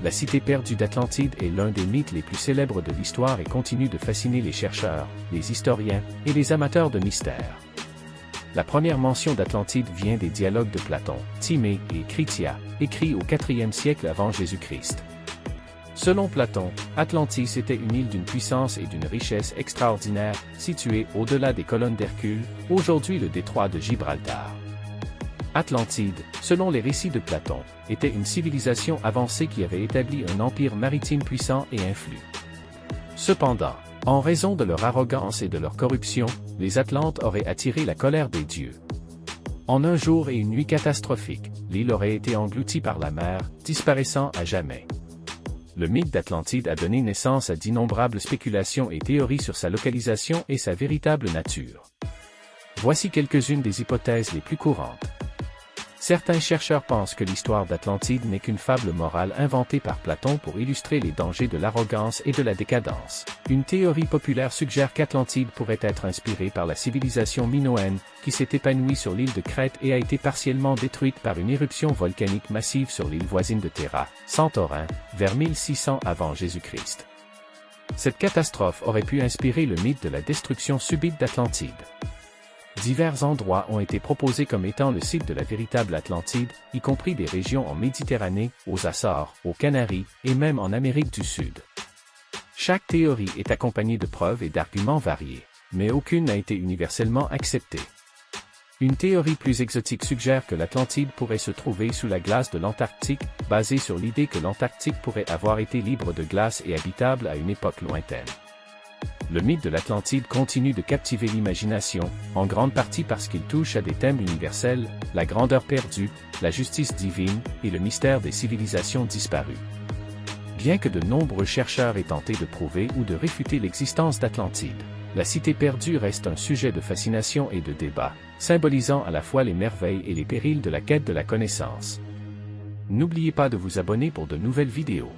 La cité perdue d'Atlantide est l'un des mythes les plus célèbres de l'histoire et continue de fasciner les chercheurs, les historiens et les amateurs de mystère. La première mention d'Atlantide vient des dialogues de Platon, Timée et Critia, écrits au IVe siècle avant Jésus-Christ. Selon Platon, Atlantis était une île d'une puissance et d'une richesse extraordinaire, située au-delà des colonnes d'Hercule, aujourd'hui le détroit de Gibraltar. Atlantide, selon les récits de Platon, était une civilisation avancée qui avait établi un empire maritime puissant et influent. Cependant, en raison de leur arrogance et de leur corruption, les Atlantes auraient attiré la colère des dieux. En un jour et une nuit catastrophiques, l'île aurait été engloutie par la mer, disparaissant à jamais. Le mythe d'Atlantide a donné naissance à d'innombrables spéculations et théories sur sa localisation et sa véritable nature. Voici quelques-unes des hypothèses les plus courantes. Certains chercheurs pensent que l'histoire d'Atlantide n'est qu'une fable morale inventée par Platon pour illustrer les dangers de l'arrogance et de la décadence. Une théorie populaire suggère qu'Atlantide pourrait être inspirée par la civilisation minoenne, qui s'est épanouie sur l'île de Crète et a été partiellement détruite par une éruption volcanique massive sur l'île voisine de Terra, Santorin, vers 1600 avant Jésus-Christ. Cette catastrophe aurait pu inspirer le mythe de la destruction subite d'Atlantide. Divers endroits ont été proposés comme étant le site de la véritable Atlantide, y compris des régions en Méditerranée, aux Açores, aux Canaries, et même en Amérique du Sud. Chaque théorie est accompagnée de preuves et d'arguments variés, mais aucune n'a été universellement acceptée. Une théorie plus exotique suggère que l'Atlantide pourrait se trouver sous la glace de l'Antarctique, basée sur l'idée que l'Antarctique pourrait avoir été libre de glace et habitable à une époque lointaine. Le mythe de l'Atlantide continue de captiver l'imagination, en grande partie parce qu'il touche à des thèmes universels, la grandeur perdue, la justice divine et le mystère des civilisations disparues. Bien que de nombreux chercheurs aient tenté de prouver ou de réfuter l'existence d'Atlantide, la cité perdue reste un sujet de fascination et de débat, symbolisant à la fois les merveilles et les périls de la quête de la connaissance. N'oubliez pas de vous abonner pour de nouvelles vidéos.